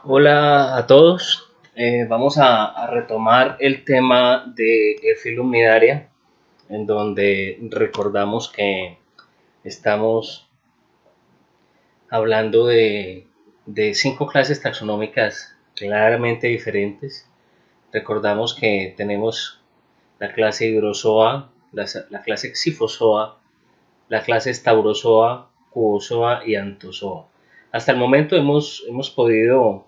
Hola a todos. Vamos a retomar el tema de filo Nidaria, en donde recordamos que estamos hablando de 5 clases taxonómicas claramente diferentes. Recordamos que tenemos la clase Hydrozoa, la clase Xifozoa, la clase Staurozoa, Cubozoa y Anthozoa. Hasta el momento hemos podido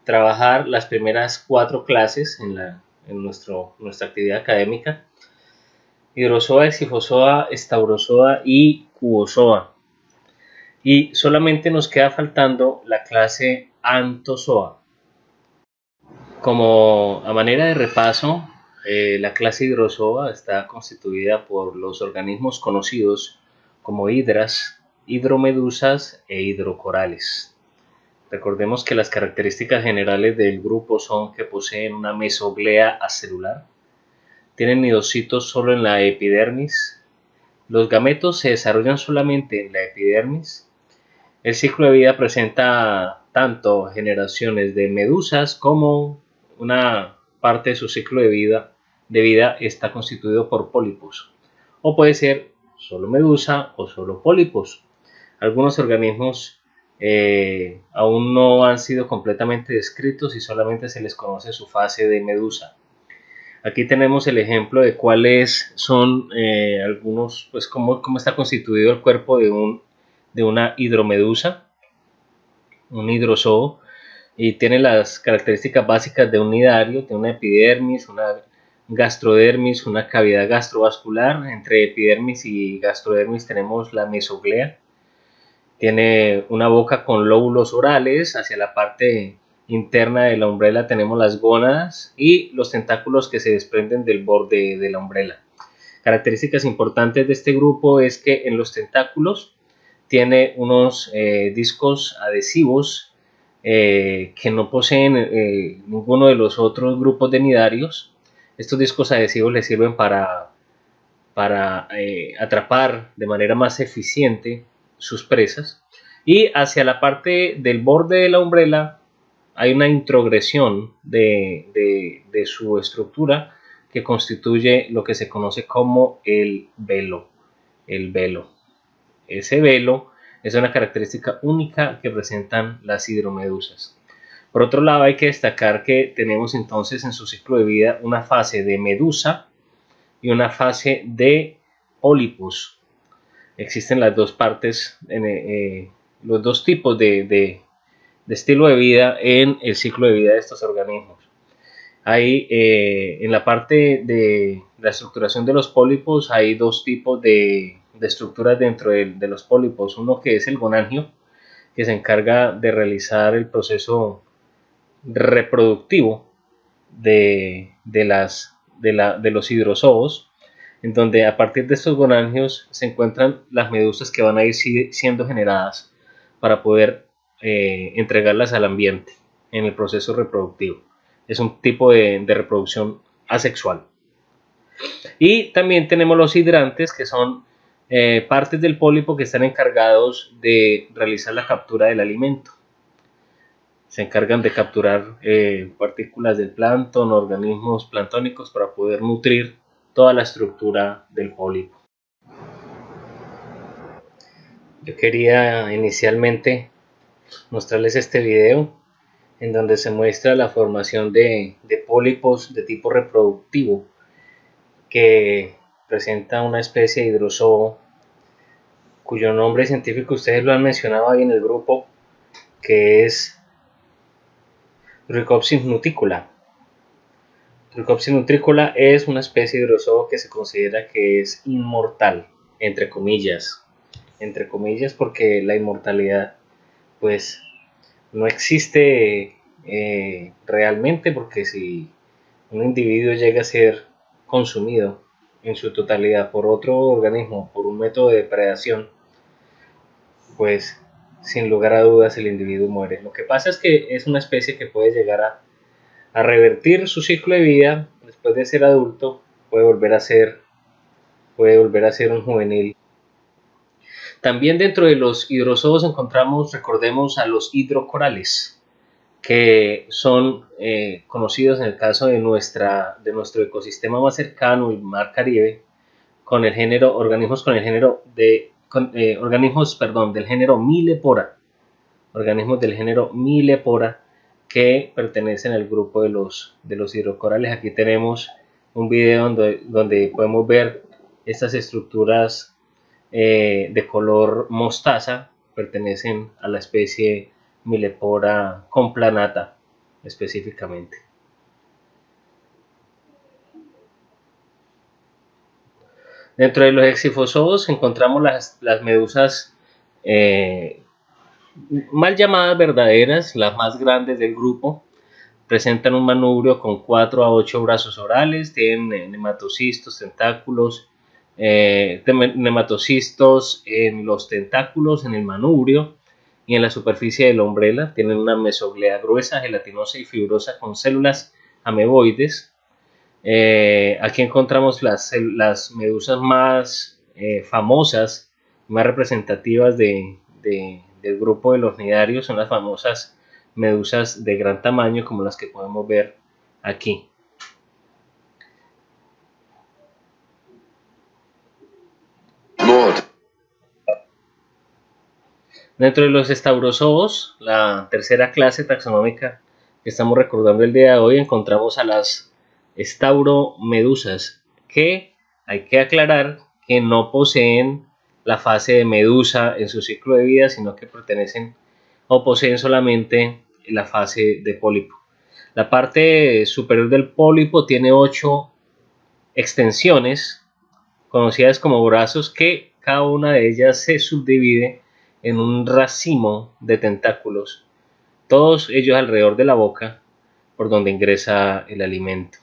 trabajar las primeras 4 clases en nuestra actividad académica: Hydrozoa, Xifozoa, Staurozoa y Cubozoa. Y solamente nos queda faltando la clase Anthozoa. Como a manera de repaso, la clase Hydrozoa está constituida por los organismos conocidos como hidras, hidromedusas e hidrocorales. Recordemos que las características generales del grupo son que poseen una mesoglea acelular, tienen nidocitos solo en la epidermis, los gametos se desarrollan solamente en la epidermis, el ciclo de vida presenta tanto generaciones de medusas como una parte de su ciclo de vida está constituido por pólipos, o puede ser solo medusa o solo pólipos. Algunos organismos aún no han sido completamente descritos y solamente se les conoce su fase de medusa. Aquí tenemos el ejemplo de cuáles son algunos, pues cómo está constituido el cuerpo de una hidromedusa, un hidrozoo, y tiene las características básicas de un nidario: tiene una epidermis, una gastrodermis, una cavidad gastrovascular. Entre epidermis y gastrodermis tenemos la mesoglea. Tiene una boca con lóbulos orales. Hacia la parte interna de la umbrela tenemos las gónadas y los tentáculos que se desprenden del borde de la umbrela. Características importantes de este grupo es que en los tentáculos tiene unos discos adhesivos que no poseen ninguno de los otros grupos de nidarios. Estos discos adhesivos les sirven para atrapar de manera más eficiente sus presas. Y hacia la parte del borde de la umbrela hay una introgresión de su estructura que constituye lo que se conoce como el velo. Ese velo es una característica única que presentan las hidromedusas. Por otro lado, hay que destacar que tenemos entonces en su ciclo de vida una fase de medusa y una fase de pólipos. Existen las dos partes, los dos tipos de estilo de vida en el ciclo de vida de estos organismos. Hay en la parte de la estructuración de los pólipos hay dos tipos de estructuras dentro de los pólipos. Uno que es el gonangio, que se encarga de realizar el proceso reproductivo de los hidrozoos, en donde a partir de estos gonangios se encuentran las medusas que van a ir siendo generadas para poder entregarlas al ambiente en el proceso reproductivo. Es un tipo de reproducción asexual. Y también tenemos los hidrantes, que son partes del pólipo que están encargados de realizar la captura del alimento. Se encargan de capturar partículas del plancton, organismos planctónicos, para poder nutrir toda la estructura del pólipo. Yo quería inicialmente mostrarles este video en donde se muestra la formación de pólipos de tipo reproductivo que presenta una especie de hidrozoo cuyo nombre científico ustedes lo han mencionado ahí en el grupo, que es Rhicopsis nutricula. Rhicopsis nutricula es una especie de hidrozoo que se considera que es inmortal, entre comillas, porque la inmortalidad pues no existe realmente, porque si un individuo llega a ser consumido en su totalidad por otro organismo, por un método de depredación, pues sin lugar a dudas el individuo muere. Lo que pasa es que es una especie que puede llegar a revertir su ciclo de vida. Después de ser adulto puede volver a ser un juvenil. También dentro de los hidrozoos encontramos, recordemos, a los hidrocorales, que son conocidos en el caso de nuestro ecosistema más cercano, el Mar Caribe, con el género, organismos con el género del género Millepora, organismos del género Millepora que pertenecen al grupo de los hidrocorales. Aquí tenemos un video donde podemos ver estas estructuras de color mostaza, pertenecen a la especie Millepora complanata específicamente. Dentro de los hexifozoos encontramos las medusas mal llamadas verdaderas, las más grandes del grupo. Presentan un manubrio con 4 a 8 brazos orales, tienen nematocistos, tentáculos, nematocistos en los tentáculos, en el manubrio y en la superficie de la umbrela. Tienen una mesoglea gruesa, gelatinosa y fibrosa con células ameboides. Aquí encontramos las medusas más famosas, más representativas del grupo de los cnidarios, son las famosas medusas de gran tamaño como las que podemos ver aquí. Dentro de los estaurozoos, la tercera clase taxonómica que estamos recordando el día de hoy, encontramos a las estauromedusas, que hay que aclarar que no poseen la fase de medusa en su ciclo de vida, sino que pertenecen o poseen solamente la fase de pólipo. La parte superior del pólipo tiene 8 extensiones conocidas como brazos, que cada una de ellas se subdivide en un racimo de tentáculos, todos ellos alrededor de la boca por donde ingresa el alimento.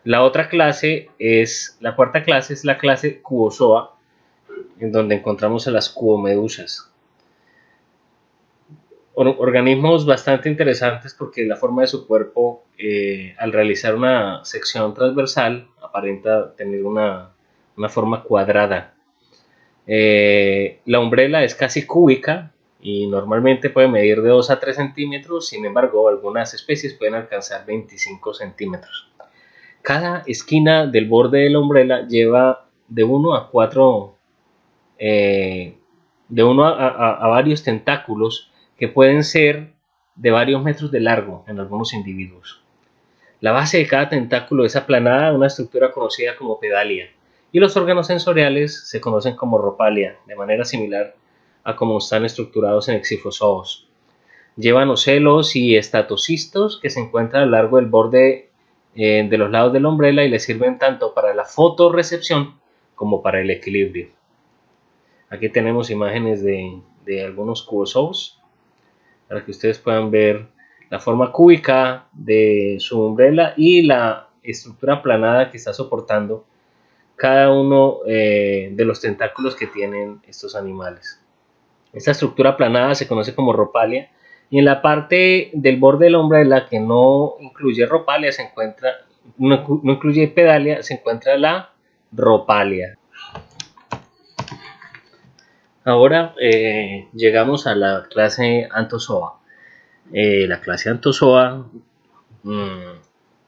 La cuarta clase es la clase Cubozoa, en donde encontramos a las cubomedusas. Organismos bastante interesantes porque la forma de su cuerpo, al realizar una sección transversal, aparenta tener una forma cuadrada. La umbrela es casi cúbica y normalmente puede medir de 2 a 3 centímetros, sin embargo algunas especies pueden alcanzar 25 centímetros. Cada esquina del borde de la umbrela lleva de 1 a 4, de 1 a varios tentáculos que pueden ser de varios metros de largo en algunos individuos. La base de cada tentáculo es aplanada, una estructura conocida como pedalia, y los órganos sensoriales se conocen como ropalia, de manera similar a cómo están estructurados en hexifozoos. Llevan ocelos y estatocistos que se encuentran a lo largo del borde de los lados de la umbrela y les sirven tanto para la fotorrecepción como para el equilibrio. Aquí tenemos imágenes de algunos cubozoos para que ustedes puedan ver la forma cúbica de su umbrela y la estructura aplanada que está soportando cada uno de los tentáculos que tienen estos animales. Esta estructura aplanada se conoce como ropalia, y en la parte del borde de la umbrela que no incluye ropalia no incluye pedalia, se encuentra la ropalia. Ahora llegamos a la clase Anthozoa. La clase Anthozoa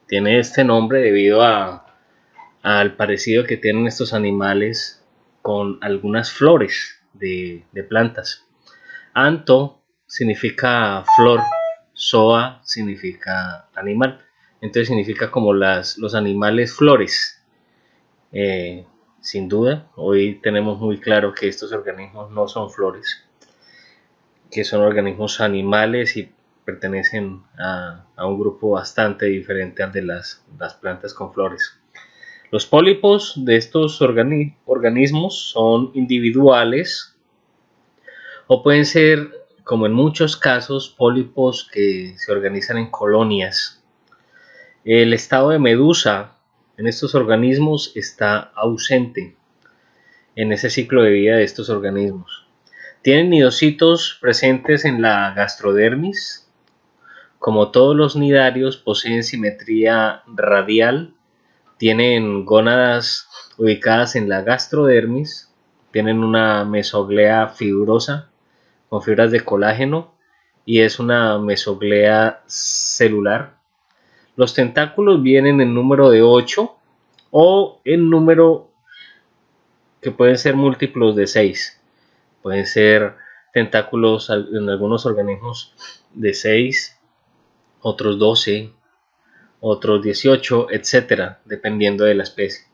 tiene este nombre debido al parecido que tienen estos animales con algunas flores de plantas. Anto significa flor, zoa significa animal, entonces significa como los animales flores. Sin duda, hoy tenemos muy claro que estos organismos no son flores, que son organismos animales y pertenecen a un grupo bastante diferente al de las plantas con flores. Los pólipos de estos organismos son individuales o pueden ser, como en muchos casos, pólipos que se organizan en colonias. El estado de medusa en estos organismos está ausente en ese ciclo de vida de estos organismos. Tienen nidocitos presentes en la gastrodermis. Como todos los cnidarios, poseen simetría radial, tienen gónadas ubicadas en la gastrodermis, tienen una mesoglea fibrosa con fibras de colágeno y es una mesoglea celular. Los tentáculos vienen en número de 8 o en número que pueden ser múltiplos de 6. Pueden ser tentáculos en algunos organismos de 6, otros 12, otros 18, etcétera, dependiendo de la especie.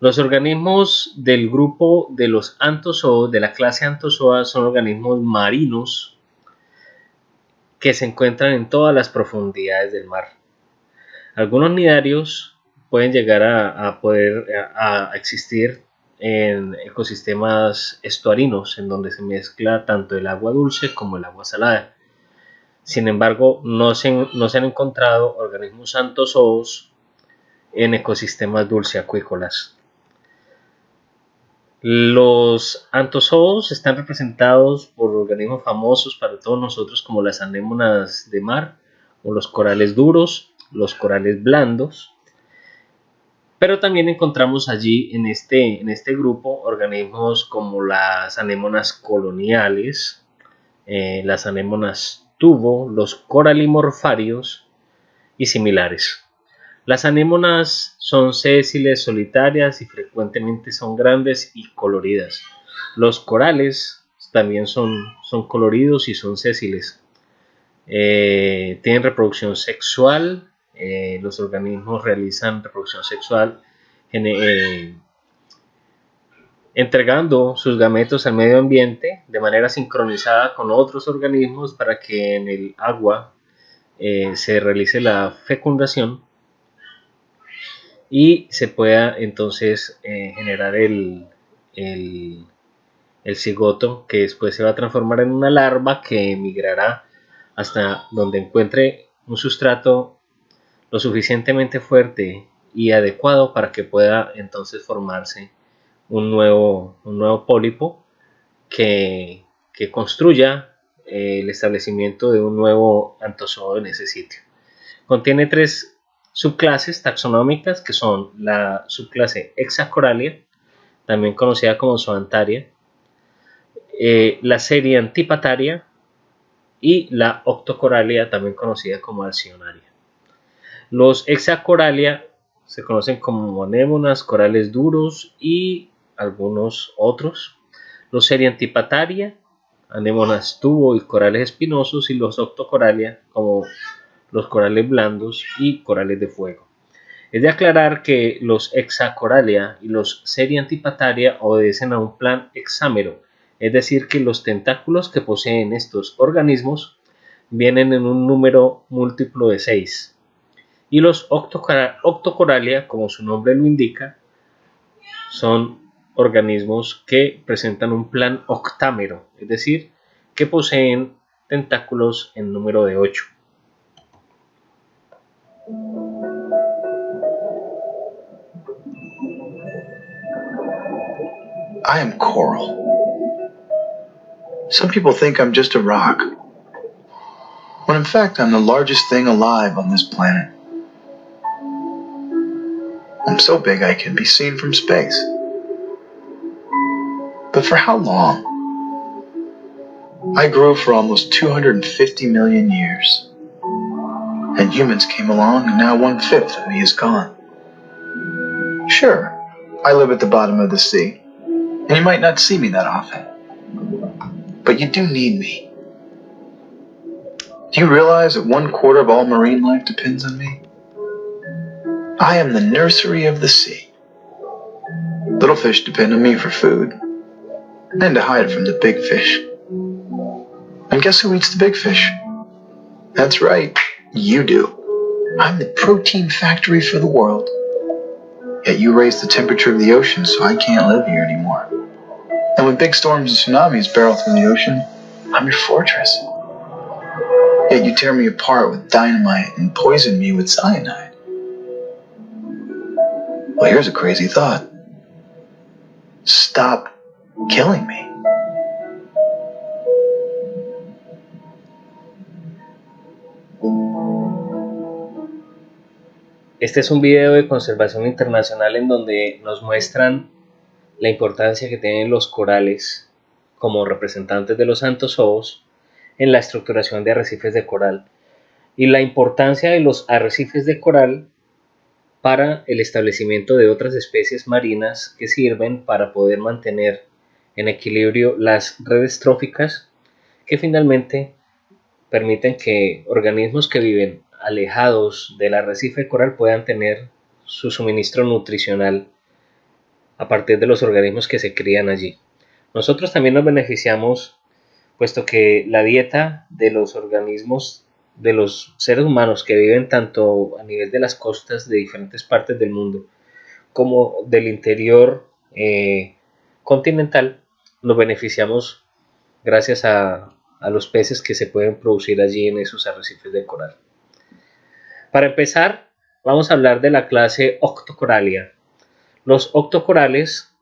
Los organismos del grupo de los Anthozoa, de la clase Anthozoa, son organismos marinos que se encuentran en todas las profundidades del mar. Algunos nidarios pueden llegar a existir en ecosistemas estuarinos, en donde se mezcla tanto el agua dulce como el agua salada. Sin embargo, no se han encontrado organismos anthozoos en ecosistemas dulceacuícolas. Los anthozoos están representados por organismos famosos para todos nosotros como las anémonas de mar o los corales duros, los corales blandos, pero también encontramos allí en este grupo organismos como las anémonas coloniales, las anémonas tubo, los coralimorfarios y similares. Las anémonas son sésiles solitarias y frecuentemente son grandes y coloridas. Los corales también son coloridos y son sésiles. Tienen reproducción sexual. Los organismos realizan reproducción sexual entregando sus gametos al medio ambiente de manera sincronizada con otros organismos para que en el agua se realice la fecundación y se pueda entonces generar el cigoto, que después se va a transformar en una larva que migrará hasta donde encuentre un sustrato lo suficientemente fuerte y adecuado para que pueda entonces formarse un nuevo pólipo que construya el establecimiento de un nuevo antozoo en ese sitio. Contiene 3 subclases taxonómicas, que son la subclase Hexacoralia, también conocida como Zoantaria, la serie Antipataria y la Octocoralia, también conocida como Alcyonaria. Los Hexacoralia se conocen como anémonas, corales duros y algunos otros. Los serie Antipataria, anémonas tubo y corales espinosos, y los Octocoralia como los corales blandos y corales de fuego. Es de aclarar que los Hexacoralia y los serie Antipataria obedecen a un plan hexámero, es decir, que los tentáculos que poseen estos organismos vienen en un número múltiplo de 6. Y los Octocoralia, como su nombre lo indica, son organismos que presentan un plan octámero, es decir, que poseen tentáculos en número de 8. I am coral. Some people think I'm just a rock, when in fact I'm the largest thing alive on this planet. I'm so big I can be seen from space. But for how long? I grew for almost 250 million years. And humans came along, and now 1/5 of me is gone. Sure, I live at the bottom of the sea, and you might not see me that often. But you do need me. Do you realize that 1/4 of all marine life depends on me? I am the nursery of the sea. Little fish depend on me for food, and to hide from the big fish. And guess who eats the big fish? That's right, you do. I'm the protein factory for the world. Yet you raise the temperature of the ocean, so I can't live here anymore. And when big storms and tsunamis barrel through the ocean, I'm your fortress. Yet you tear me apart with dynamite and poison me with cyanide. Well, here's a crazy thought. Stop killing me. Este es un video de conservación internacional en donde nos muestran la importancia que tienen los corales como representantes de los anthozoos en la estructuración de arrecifes de coral y la importancia de los arrecifes de coral para el establecimiento de otras especies marinas que sirven para poder mantener en equilibrio las redes tróficas que finalmente permiten que organismos que viven alejados del arrecife de coral puedan tener su suministro nutricional a partir de los organismos que se crían allí. Nosotros también nos beneficiamos, puesto que la dieta de los organismos, de los seres humanos que viven tanto a nivel de las costas de diferentes partes del mundo como del interior continental, nos beneficiamos gracias a los peces que se pueden producir allí en esos arrecifes de coral. Para empezar, vamos a hablar de la clase Octocoralia. Los octocorales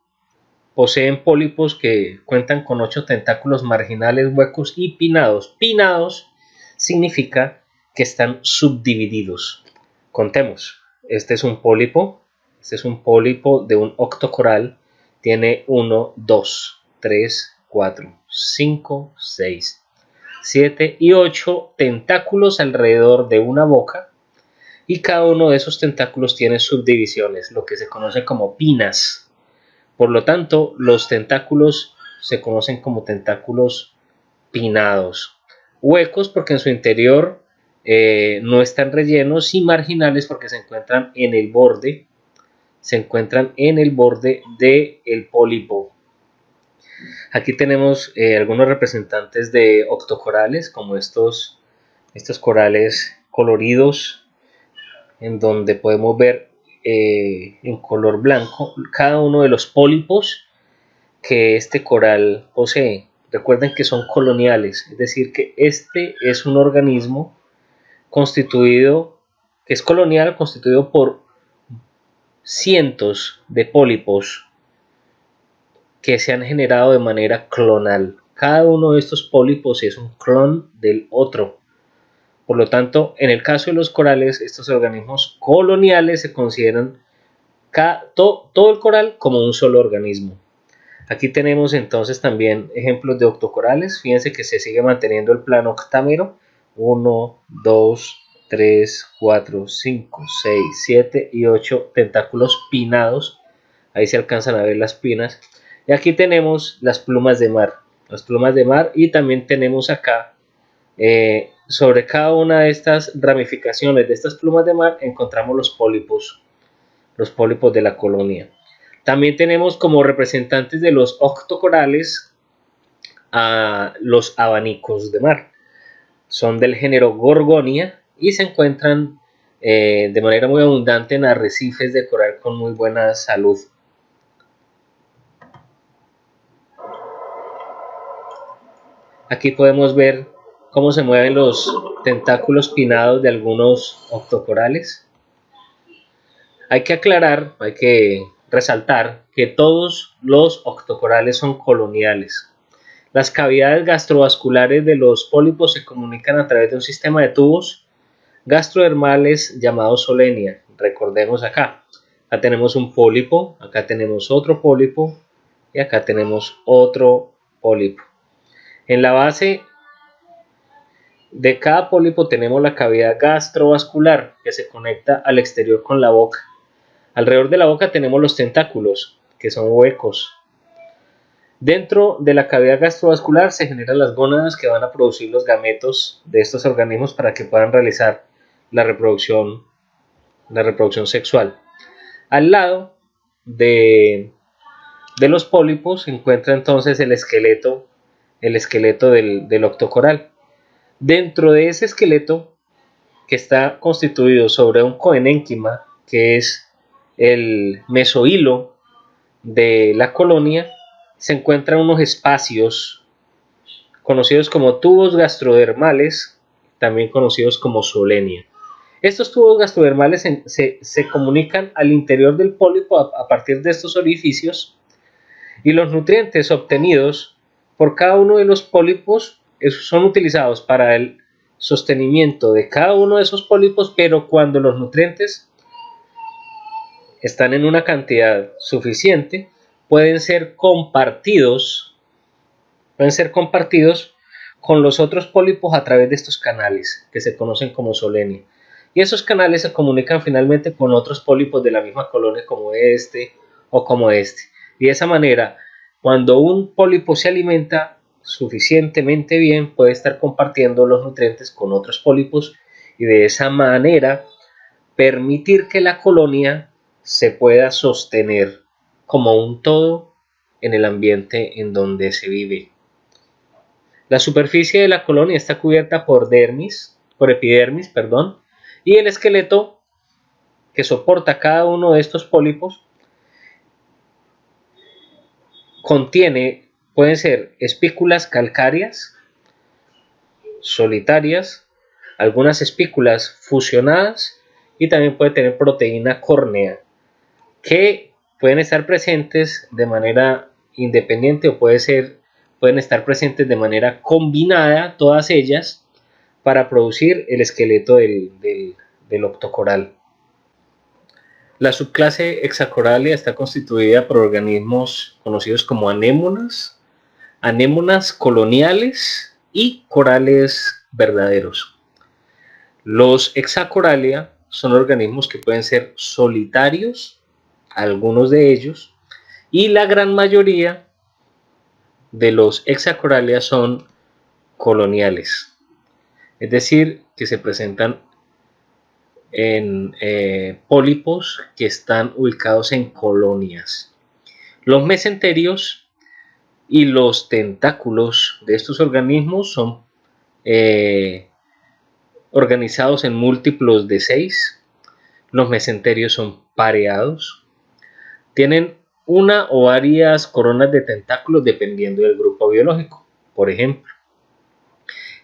poseen pólipos que cuentan con 8 tentáculos marginales huecos y pinnados. Pinnados significa que están subdivididos. Contemos. Este es un pólipo de un octocoral. Tiene 1, 2, 3, 4, 5, 6, 7 y 8 tentáculos alrededor de una boca, y cada uno de esos tentáculos tiene subdivisiones, lo que se conoce como pinnas. Por lo tanto, los tentáculos se conocen como tentáculos pinnados. Huecos porque en su interior no están rellenos, y marginales porque se encuentran en el borde del pólipo. Aquí tenemos algunos representantes de octocorales, como estos corales coloridos, en donde podemos ver en color blanco cada uno de los pólipos que este coral posee. Recuerden que son coloniales, es decir, que este es un organismo constituido, que es colonial, constituido por cientos de pólipos que se han generado de manera clonal. Cada uno de estos pólipos es un clon del otro. Por lo tanto, en el caso de los corales, estos organismos coloniales se consideran todo el coral como un solo organismo. Aquí tenemos entonces también ejemplos de octocorales. Fíjense que se sigue manteniendo el plano octámero. 1, 2, 3, 4, 5, 6, 7 y 8 tentáculos pinnados. Ahí se alcanzan a ver las pinnas. Y aquí tenemos las plumas de mar. Y también tenemos acá, sobre cada una de estas ramificaciones de estas plumas de mar, encontramos los pólipos de la colonia. También tenemos como representantes de los octocorales a los abanicos de mar. Son del género Gorgonia y se encuentran de manera muy abundante en arrecifes de coral con muy buena salud. Aquí podemos ver cómo se mueven los tentáculos pinnados de algunos octocorales. Hay que resaltar que todos los octocorales son coloniales. Las cavidades gastrovasculares de los pólipos se comunican a través de un sistema de tubos gastrodermales llamados solenia. Recordemos acá tenemos un pólipo, acá tenemos otro pólipo y acá tenemos otro pólipo. En la base de cada pólipo tenemos la cavidad gastrovascular que se conecta al exterior con la boca. Alrededor de la boca tenemos los tentáculos, que son huecos. Dentro de la cavidad gastrovascular se generan las gónadas que van a producir los gametos de estos organismos para que puedan realizar la reproducción sexual. Al lado de los pólipos se encuentra entonces el esqueleto del octocoral. Dentro de ese esqueleto, que está constituido sobre un coenénquima, que es el mesohilo de la colonia, se encuentran unos espacios conocidos como tubos gastrodermales, también conocidos como solenia. Estos tubos gastrodermales se comunican al interior del pólipo a partir de estos orificios, y los nutrientes obtenidos por cada uno de los pólipos son utilizados para el sostenimiento de cada uno de esos pólipos, pero cuando los nutrientes están en una cantidad suficiente, pueden ser compartidos con los otros pólipos a través de estos canales que se conocen como solenia. Y esos canales se comunican finalmente con otros pólipos de la misma colonia como este o como este. Y de esa manera, cuando un pólipo se alimenta suficientemente bien, puede estar compartiendo los nutrientes con otros pólipos y de esa manera permitir que la colonia se pueda sostener como un todo en el ambiente en donde se vive. La superficie de la colonia está cubierta por epidermis, y el esqueleto que soporta cada uno de estos pólipos pueden ser espículas calcáreas, solitarias, algunas espículas fusionadas y también puede tener proteína córnea que pueden estar presentes de manera independiente o pueden estar presentes de manera combinada, todas ellas, para producir el esqueleto del octocoral. La subclase Hexacoralia está constituida por organismos conocidos como anémonas, anémonas coloniales y corales verdaderos. Los Hexacoralia son organismos que pueden ser solitarios, algunos de ellos, y la gran mayoría de los Hexacoralia son coloniales, es decir, que se presentan en pólipos que están ubicados en colonias. Los mesenterios y los tentáculos de estos organismos son organizados en múltiplos de 6. Los mesenterios son pareados. Tienen una o varias coronas de tentáculos dependiendo del grupo biológico. Por ejemplo,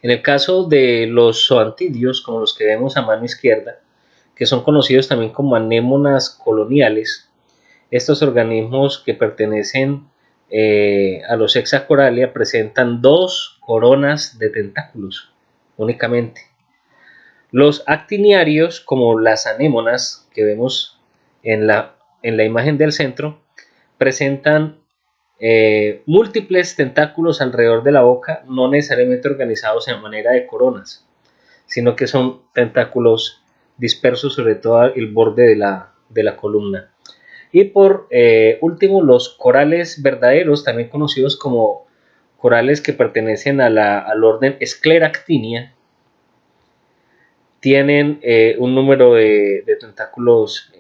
en el caso de los zoantidios, como los que vemos a mano izquierda, que son conocidos también como anémonas coloniales, estos organismos que pertenecen a los Hexacoralia presentan 2 coronas de tentáculos únicamente. Los actiniarios, como las anémonas que vemos en la imagen del centro, presentan múltiples tentáculos alrededor de la boca, no necesariamente organizados en manera de coronas, sino que son tentáculos dispersos sobre todo el borde de la columna. Y por último, los corales verdaderos, también conocidos como corales que pertenecen al orden Scleractinia, tienen un número de tentáculos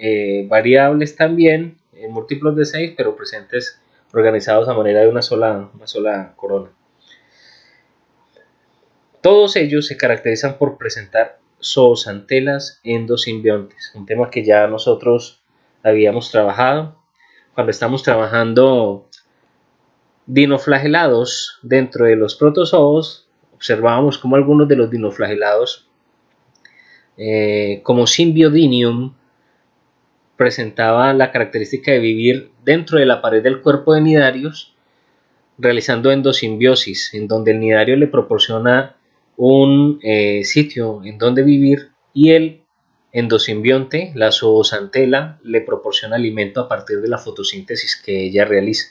variables también, múltiplos de 6, pero presentes organizados a manera de una sola corona. Todos ellos se caracterizan por presentar zooxantelas endosimbiontes, un tema que ya nosotros habíamos trabajado cuando estamos trabajando dinoflagelados dentro de los protozoos. Observábamos cómo algunos de los dinoflagelados, como Symbiodinium, presentaban la característica de vivir dentro de la pared del cuerpo de nidarios, realizando endosimbiosis, en donde el nidario le proporciona un sitio en donde vivir y el endosimbionte, la zooxantela, le proporciona alimento a partir de la fotosíntesis que ella realiza.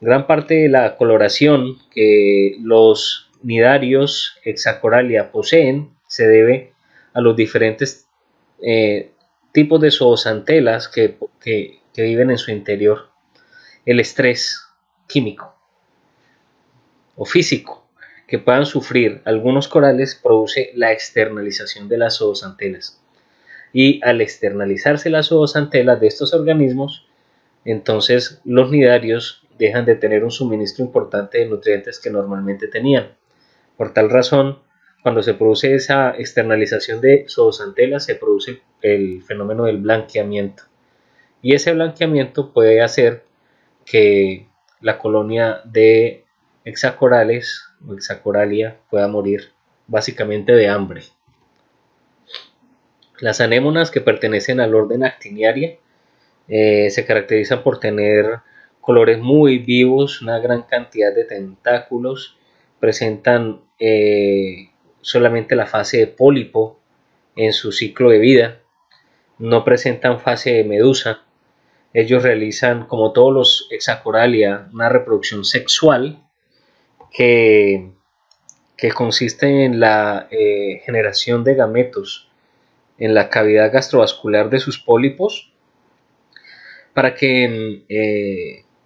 Gran parte de la coloración que los nidarios Hexacoralia poseen se debe a los diferentes tipos de zooxantelas que viven en su interior. El estrés químico o físico que puedan sufrir algunos corales produce la externalización de las zooxantelas, y al externalizarse las zooxantelas de estos organismos, entonces los nidarios dejan de tener un suministro importante de nutrientes que normalmente tenían. Por tal razón, cuando se produce esa externalización de zooxantelas, se produce el fenómeno del blanqueamiento, y ese blanqueamiento puede hacer que la colonia de hexacorales o hexacoralia pueda morir básicamente de hambre. Las anémonas, que pertenecen al orden Actiniaria, se caracterizan por tener colores muy vivos, una gran cantidad de tentáculos, presentan solamente la fase de pólipo en su ciclo de vida, no presentan fase de medusa. Ellos realizan, como todos los hexacoralia, una reproducción sexual que que consiste en la generación de gametos en la cavidad gastrovascular de sus pólipos, para que en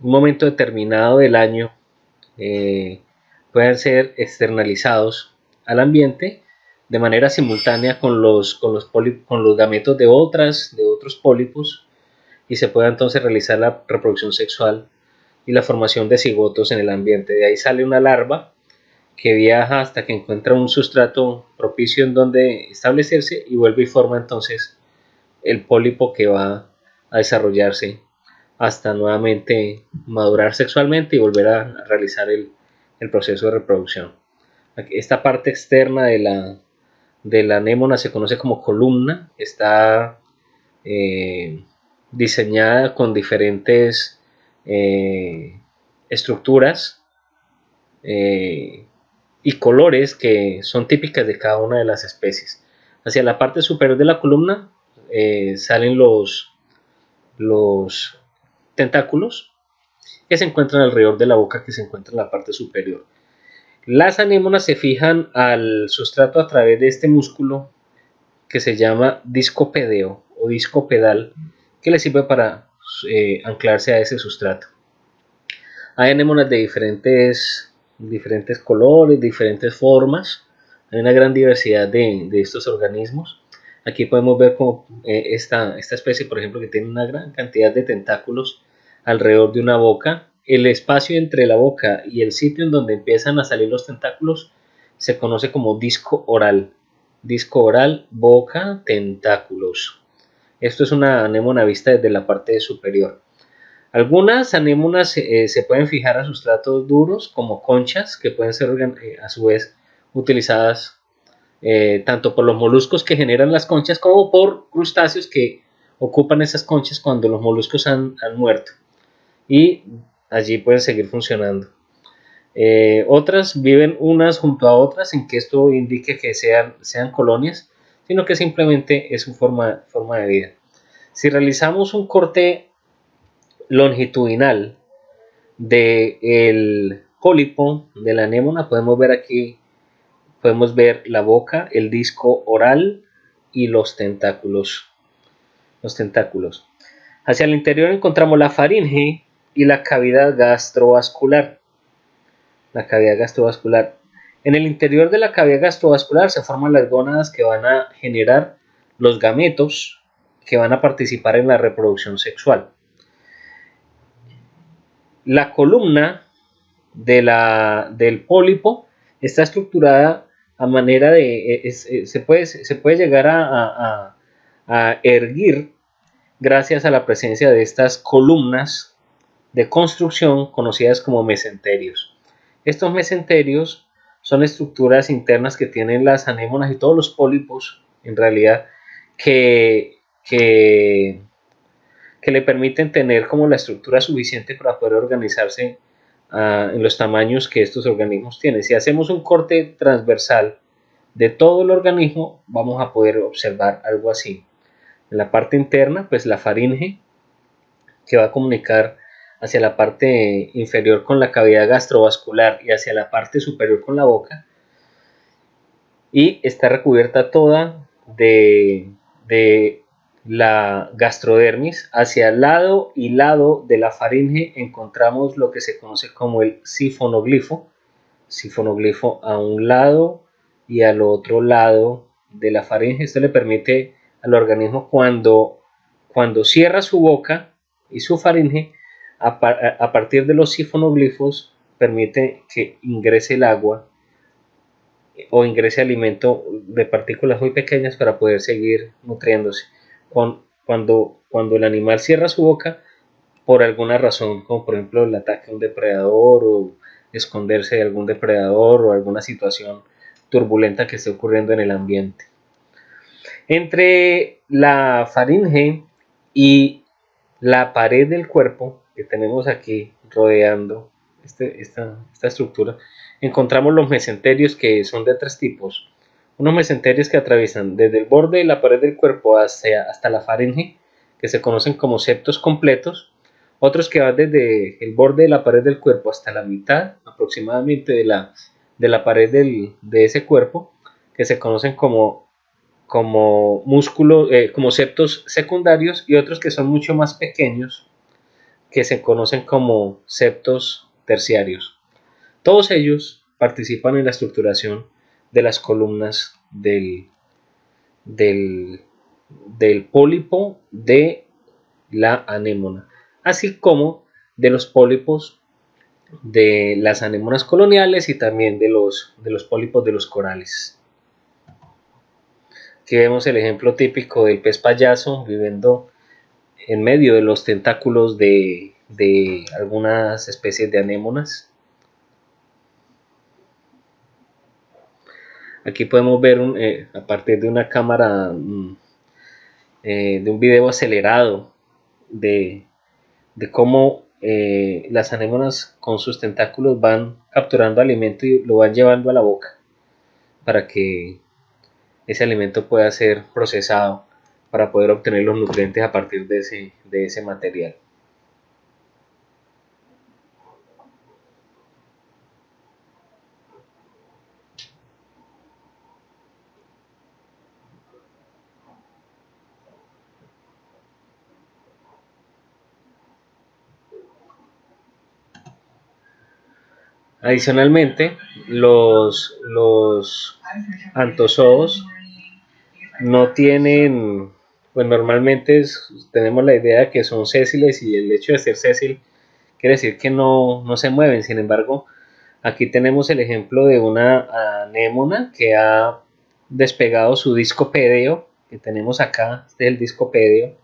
un momento determinado del año puedan ser externalizados al ambiente de manera simultánea con los gametos de otros pólipos, y se pueda entonces realizar la reproducción sexual y la formación de cigotos en el ambiente. De ahí sale una larva que viaja hasta que encuentra un sustrato propicio en donde establecerse y vuelve y forma entonces el pólipo que va a desarrollarse hasta nuevamente madurar sexualmente y volver a realizar el proceso de reproducción. Esta parte externa de la anémona se conoce como columna. Está diseñada con diferentes estructuras y colores que son típicas de cada una de las especies. Hacia la parte superior de la columna salen los tentáculos que se encuentran alrededor de la boca, que se encuentra en la parte superior. Las anémonas se fijan al sustrato a través de este músculo que se llama disco pedeo o disco pedal, que le sirve para anclarse a ese sustrato. Hay anémonas de diferentes colores, diferentes formas. Hay una gran diversidad de estos organismos. Aquí podemos ver como esta especie, por ejemplo, que tiene una gran cantidad de tentáculos alrededor de una boca. El espacio entre la boca y el sitio en donde empiezan a salir los tentáculos se conoce como disco oral. Disco oral, boca, tentáculos. Esto es una anémona vista desde la parte superior. Algunas anémonas se pueden fijar a sustratos duros como conchas, que pueden ser a su vez utilizadas tanto por los moluscos que generan las conchas como por crustáceos que ocupan esas conchas cuando los moluscos han muerto, y allí pueden seguir funcionando. Otras viven unas junto a otras, sin que esto indique que sean colonias, sino que simplemente es su forma de vida. Si realizamos un corte longitudinal del pólipo de la anémona, podemos ver la boca, el disco oral y los tentáculos. Hacia el interior encontramos la faringe y la cavidad gastrovascular. En el interior de la cavidad gastrovascular se forman las gónadas que van a generar los gametos que van a participar en la reproducción sexual. La columna del pólipo está estructurada a manera de... se puede llegar a erguir gracias a la presencia de estas columnas de construcción conocidas como mesenterios. Estos mesenterios son estructuras internas que tienen las anémonas y todos los pólipos, en realidad, que le permiten tener como la estructura suficiente para poder organizarse en los tamaños que estos organismos tienen. Si hacemos un corte transversal de todo el organismo, vamos a poder observar algo así. En la parte interna, pues la faringe, que va a comunicar hacia la parte inferior con la cavidad gastrovascular y hacia la parte superior con la boca, y está recubierta toda de la gastrodermis. Hacia el lado y lado de la faringe encontramos lo que se conoce como el sifonoglifo a un lado y al otro lado de la faringe. Esto le permite al organismo, cuando cierra su boca y su faringe, a partir de los sifonoglifos, permite que ingrese el agua o ingrese alimento de partículas muy pequeñas para poder seguir nutriéndose. Cuando el animal cierra su boca por alguna razón, como por ejemplo el ataque a un depredador o esconderse de algún depredador o alguna situación turbulenta que esté ocurriendo en el ambiente. Entre la faringe y la pared del cuerpo que tenemos aquí rodeando esta estructura, encontramos los mesenterios, que son de tres tipos. Unos mesenterios que atraviesan desde el borde de la pared del cuerpo hasta la faringe, que se conocen como septos completos. Otros que van desde el borde de la pared del cuerpo hasta la mitad aproximadamente de la pared de ese cuerpo, que se conocen como músculos, como septos secundarios, y otros que son mucho más pequeños, que se conocen como septos terciarios. Todos ellos participan en la estructuración de las columnas del, del pólipo de la anémona, así como de los pólipos de las anémonas coloniales y también de los pólipos de los corales. Aquí vemos el ejemplo típico del pez payaso viviendo en medio de los tentáculos de algunas especies de anémonas. Aquí podemos ver a partir de una cámara, de un video acelerado de cómo las anémonas con sus tentáculos van capturando alimento y lo van llevando a la boca para que ese alimento pueda ser procesado para poder obtener los nutrientes a partir de ese material. Adicionalmente, los antozoos no tienen, pues normalmente tenemos la idea de que son sésiles, y el hecho de ser sésil quiere decir que no se mueven. Sin embargo, aquí tenemos el ejemplo de una anémona que ha despegado su disco pédeo, que tenemos acá, este es el disco pédeo,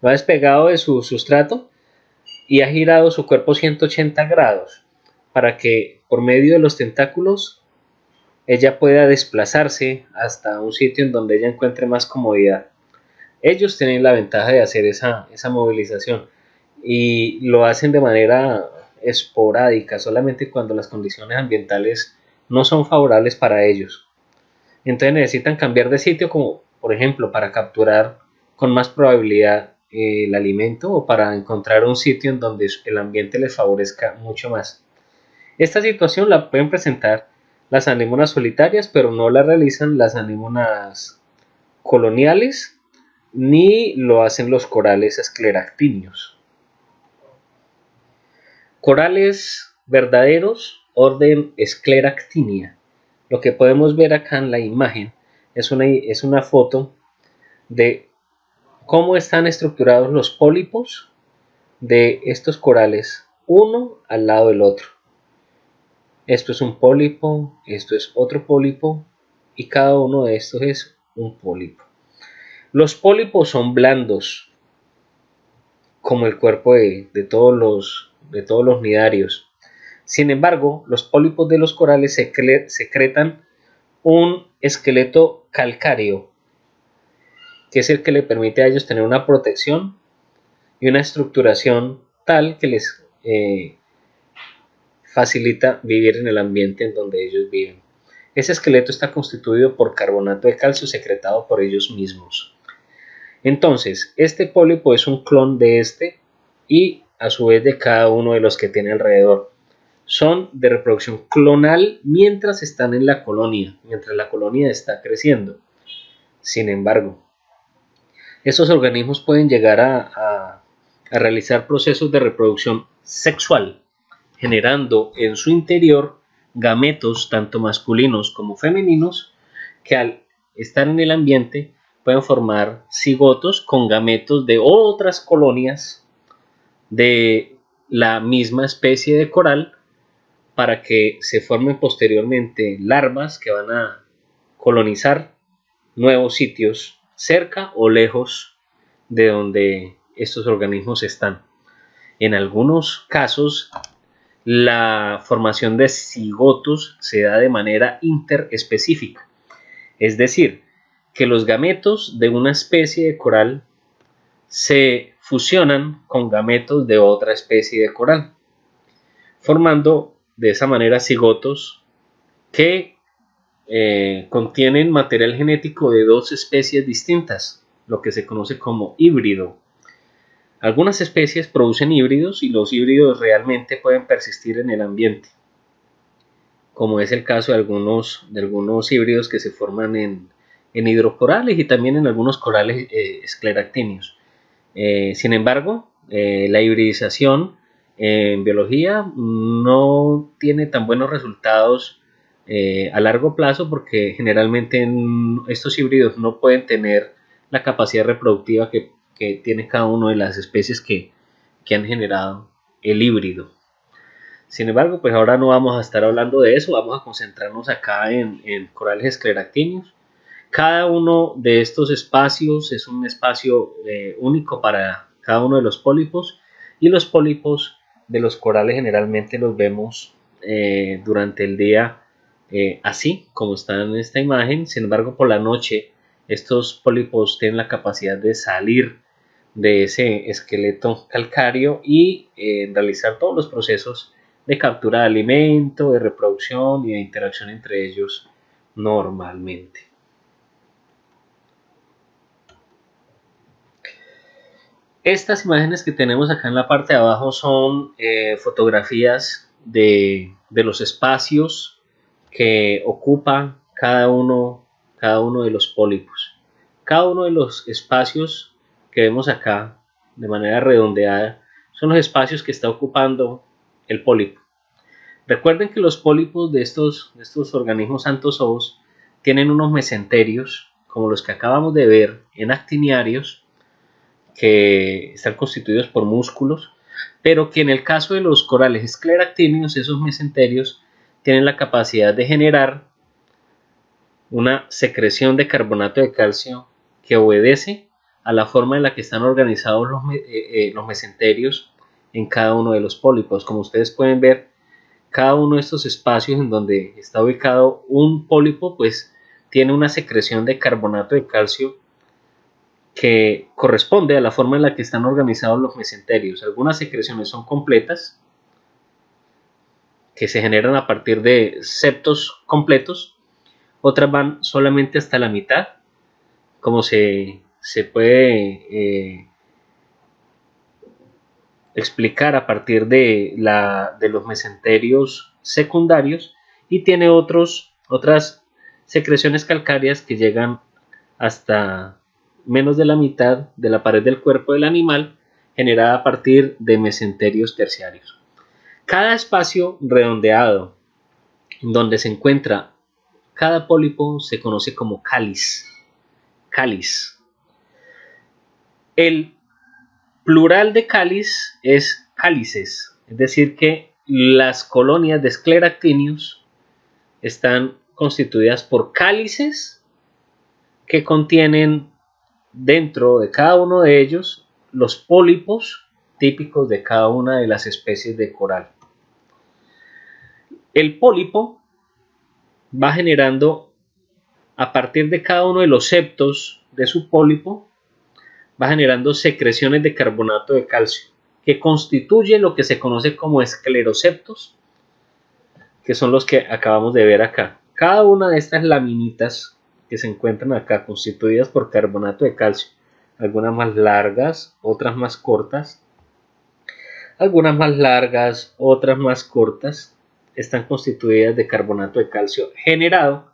lo ha despegado de su sustrato y ha girado su cuerpo 180 grados para que por medio de los tentáculos ella pueda desplazarse hasta un sitio en donde ella encuentre más comodidad. Ellos tienen la ventaja de hacer esa movilización, y lo hacen de manera esporádica, solamente cuando las condiciones ambientales no son favorables para ellos. Entonces necesitan cambiar de sitio, como por ejemplo para capturar con más probabilidad el alimento, o para encontrar un sitio en donde el ambiente les favorezca mucho más. Esta situación la pueden presentar las anémonas solitarias, pero no la realizan las anémonas coloniales, ni lo hacen los corales escleractinios. Corales verdaderos, orden Scleractinia. Lo que podemos ver acá en la imagen es una foto de cómo están estructurados los pólipos de estos corales, uno al lado del otro. Esto es un pólipo, esto es otro pólipo, y cada uno de estos es un pólipo. Los pólipos son blandos, como el cuerpo de todos los nidarios. Sin embargo, los pólipos de los corales secretan un esqueleto calcáreo, que es el que le permite a ellos tener una protección y una estructuración tal que les facilita vivir en el ambiente en donde ellos viven. Ese esqueleto está constituido por carbonato de calcio secretado por ellos mismos. Entonces, este pólipo es un clon de este, y a su vez de cada uno de los que tiene alrededor. Son de reproducción clonal mientras están en la colonia, mientras la colonia está creciendo. Sin embargo, estos organismos pueden llegar a realizar procesos de reproducción sexual, generando en su interior gametos tanto masculinos como femeninos, que al estar en el ambiente pueden formar cigotos con gametos de otras colonias de la misma especie de coral, para que se formen posteriormente larvas que van a colonizar nuevos sitios cerca o lejos de donde estos organismos están. En algunos casos, la formación de cigotos se da de manera interespecífica, es decir, que los gametos de una especie de coral se fusionan con gametos de otra especie de coral, formando de esa manera cigotos que contienen material genético de dos especies distintas, lo que se conoce como híbrido. Algunas especies producen híbridos, y los híbridos realmente pueden persistir en el ambiente. como es el caso de algunos híbridos que se forman en hidrocorales y también en algunos corales escleractíneos. Sin embargo, la hibridización en biología no tiene tan buenos resultados a largo plazo, porque generalmente estos híbridos no pueden tener la capacidad reproductiva que tiene cada una de las especies que han generado el híbrido. Sin embargo, pues ahora no vamos a estar hablando de eso, vamos a concentrarnos acá en corales escleractíneos. Cada uno de estos espacios es un espacio único para cada uno de los pólipos, y los pólipos de los corales generalmente los vemos durante el día así como están en esta imagen. Sin embargo, por la noche estos pólipos tienen la capacidad de salir de ese esqueleto calcáreo y realizar todos los procesos de captura de alimento, de reproducción y de interacción entre ellos normalmente. Estas imágenes que tenemos acá en la parte de abajo son fotografías de los espacios que ocupa cada uno de los pólipos. Cada uno de los espacios que vemos acá de manera redondeada son los espacios que está ocupando el pólipo. Recuerden que los pólipos de estos organismos antozoos tienen unos mesenterios, como los que acabamos de ver en actiniarios, que están constituidos por músculos, pero que en el caso de los corales escleractíneos, esos mesenterios tienen la capacidad de generar una secreción de carbonato de calcio que obedece a la forma en la que están organizados los mesenterios en cada uno de los pólipos. Como ustedes pueden ver, cada uno de estos espacios en donde está ubicado un pólipo, pues tiene una secreción de carbonato de calcio que corresponde a la forma en la que están organizados los mesenterios. Algunas secreciones son completas, que se generan a partir de septos completos, otras van solamente hasta la mitad, como se puede explicar a partir de los mesenterios secundarios, y tiene otras secreciones calcáreas que llegan hasta menos de la mitad de la pared del cuerpo del animal, generada a partir de mesenterios terciarios. Cada espacio redondeado donde se encuentra cada pólipo se conoce como cáliz. Cáliz. El plural de cáliz es cálices, es decir que las colonias de escleractíneos están constituidas por cálices que contienen dentro de cada uno de ellos los pólipos típicos de cada una de las especies de coral. El pólipo va generando, a partir de cada uno de los septos de su pólipo, va generando secreciones de carbonato de calcio, que constituye lo que se conoce como escleroseptos, que son los que acabamos de ver acá. Cada una de estas laminitas que se encuentran acá, constituidas por carbonato de calcio, algunas más largas, otras más cortas, algunas más largas, otras más cortas, están constituidas de carbonato de calcio generado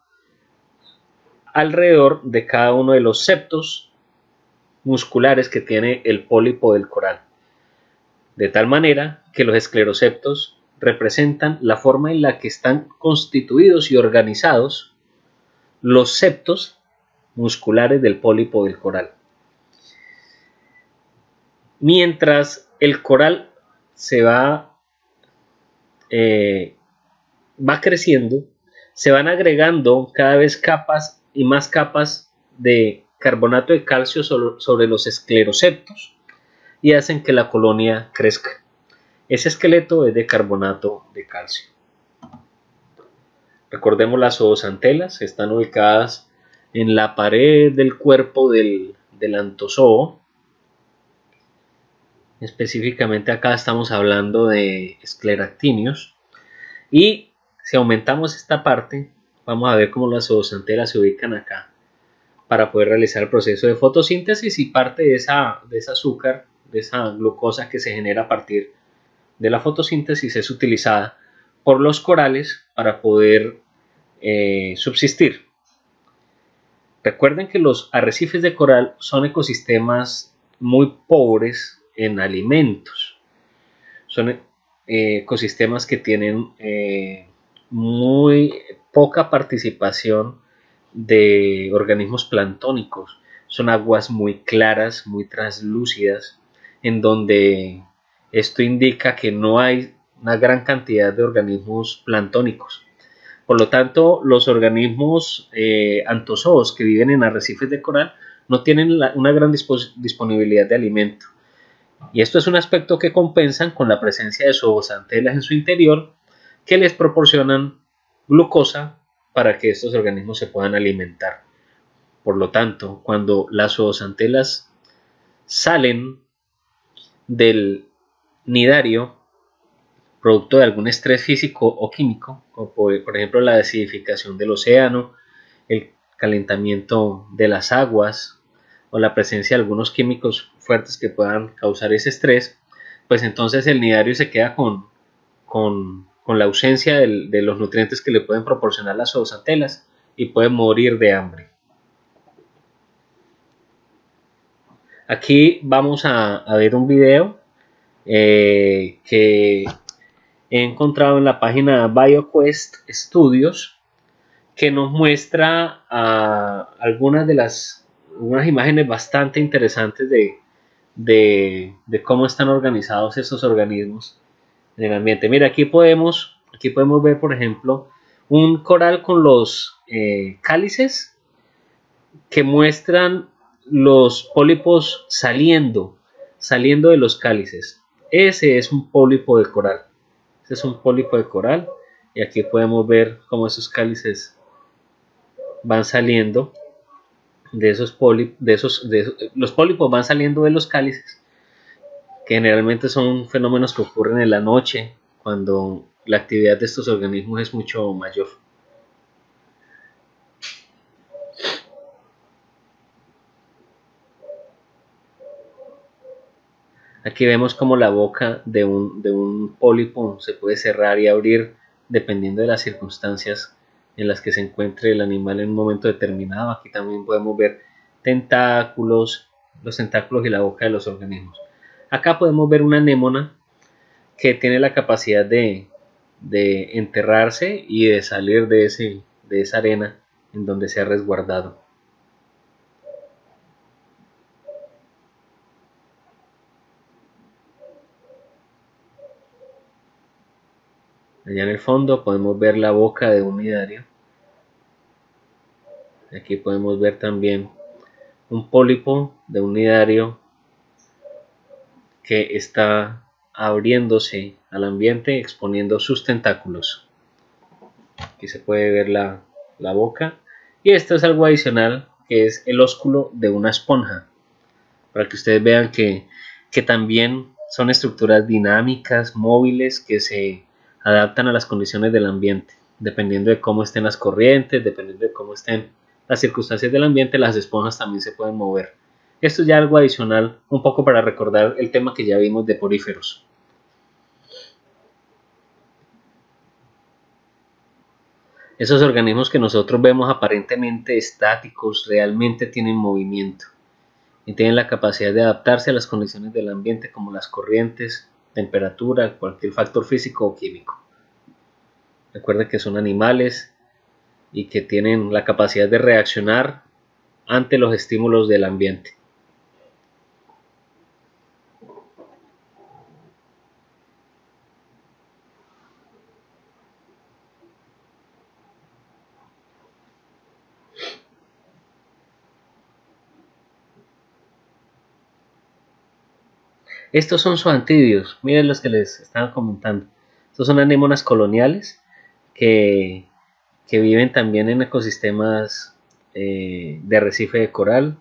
alrededor de cada uno de los septos musculares que tiene el pólipo del coral, de tal manera que los escleroseptos representan la forma en la que están constituidos y organizados los septos musculares del pólipo del coral. Mientras el coral se va creciendo, se van agregando cada vez capas y más capas de carbonato de calcio sobre los escleroseptos, y hacen que la colonia crezca. Ese esqueleto es de carbonato de calcio. Recordemos, las zooxantelas están ubicadas en la pared del cuerpo del antozoo. Específicamente acá estamos hablando de escleractíneos, y si aumentamos esta parte vamos a ver cómo las zooxantelas se ubican acá para poder realizar el proceso de fotosíntesis, y parte de ese azúcar, de esa glucosa que se genera a partir de la fotosíntesis, es utilizada por los corales para poder subsistir. Recuerden que los arrecifes de coral son ecosistemas muy pobres en alimentos. Son ecosistemas que tienen muy poca participación de organismos planctónicos. Son aguas muy claras, muy translúcidas, en donde esto indica que no hay una gran cantidad de organismos planctónicos. Por lo tanto, los organismos antozoos que viven en arrecifes de coral no tienen una gran disponibilidad de alimento. Y esto es un aspecto que compensan con la presencia de zooxantelas en su interior, que les proporcionan glucosa para que estos organismos se puedan alimentar. Por lo tanto, cuando las zooxantelas salen del nidario, producto de algún estrés físico o químico, como por ejemplo la acidificación del océano, el calentamiento de las aguas o la presencia de algunos químicos fuertes que puedan causar ese estrés, pues entonces el nidario se queda con la ausencia de los nutrientes que le pueden proporcionar las zooxantelas y puede morir de hambre. Aquí vamos a ver un video que he encontrado en la página BioQuest Studios, que nos muestra algunas imágenes bastante interesantes de cómo están organizados esos organismos en el ambiente. Mira, aquí podemos ver, por ejemplo, un coral con los cálices que muestran los pólipos saliendo de los cálices. Ese es un pólipo de coral. Este es un pólipo de coral y aquí podemos ver cómo esos cálices van saliendo de esos pólipos, los pólipos van saliendo de los cálices, que generalmente son fenómenos que ocurren en la noche cuando la actividad de estos organismos es mucho mayor. Aquí vemos como la boca de un pólipo se puede cerrar y abrir dependiendo de las circunstancias en las que se encuentre el animal en un momento determinado. Aquí también podemos ver tentáculos, los tentáculos y la boca de los organismos. Acá podemos ver una anémona que tiene la capacidad de enterrarse y de salir de esa arena en donde se ha resguardado. Allá en el fondo podemos ver la boca de un nidario. Aquí podemos ver también un pólipo de un nidario que está abriéndose al ambiente, exponiendo sus tentáculos. Aquí se puede ver la boca. Y esto es algo adicional, que es el ósculo de una esponja, para que ustedes vean que también son estructuras dinámicas, móviles, que se adaptan a las condiciones del ambiente. Dependiendo de cómo estén las corrientes, dependiendo de cómo estén las circunstancias del ambiente, las esponjas también se pueden mover. Esto es ya algo adicional, un poco para recordar el tema que ya vimos de poríferos. Esos organismos que nosotros vemos aparentemente estáticos realmente tienen movimiento y tienen la capacidad de adaptarse a las condiciones del ambiente, como las corrientes, temperatura, cualquier factor físico o químico. Recuerden que son animales y que tienen la capacidad de reaccionar ante los estímulos del ambiente. Estos son zoantidios, miren los que les estaba comentando. Estos son anémonas coloniales que viven también en ecosistemas de arrecife de coral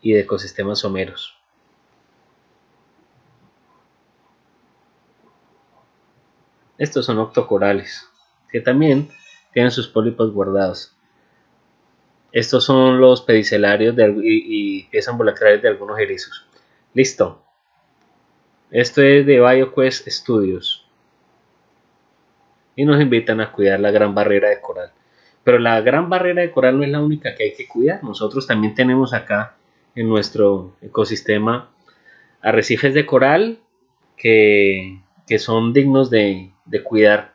y de ecosistemas someros. Estos son octocorales, que también tienen sus pólipos guardados. Estos son los pedicelarios y piezas ambulacrales de algunos erizos. Listo. Esto es de BioQuest Studios. y nos invitan a cuidar la Gran Barrera de Coral. Pero la Gran Barrera de Coral no es la única que hay que cuidar. Nosotros también tenemos acá en nuestro ecosistema arrecifes de coral que son dignos de cuidar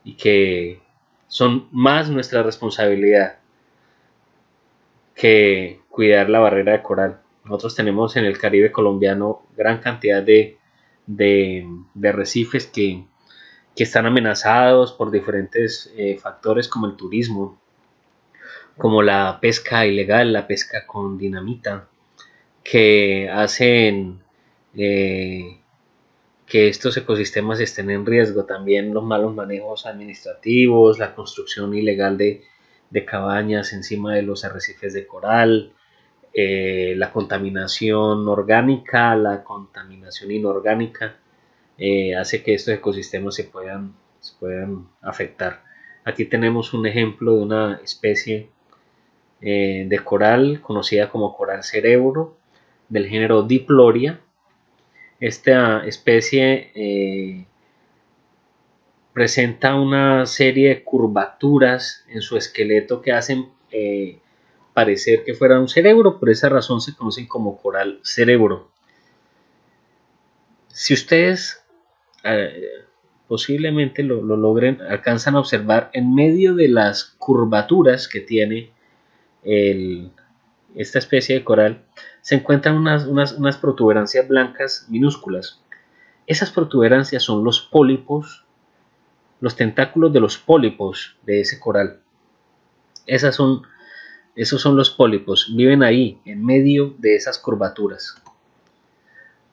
y que son más nuestra responsabilidad que cuidar la barrera de coral. Nosotros tenemos en el Caribe colombiano gran cantidad de arrecifes que están amenazados por diferentes factores como el turismo, como la pesca ilegal, la pesca con dinamita, que hacen que estos ecosistemas estén en riesgo. También los malos manejos administrativos, la construcción ilegal de cabañas encima de los arrecifes de coral, la contaminación orgánica, la contaminación inorgánica, hace que estos ecosistemas se puedan afectar. Aquí tenemos un ejemplo de una especie de coral conocida como coral cerebro del género Diploria. Esta especie presenta una serie de curvaturas en su esqueleto que hacen parecer que fuera un cerebro. Por esa razón se conocen como coral cerebro. Si ustedes posiblemente lo logren, alcanzan a observar en medio de las curvaturas que tiene esta especie de coral, se encuentran unas protuberancias blancas minúsculas. Esas protuberancias son los pólipos, los tentáculos de los pólipos de ese coral. Esos son los pólipos, viven ahí, en medio de esas curvaturas.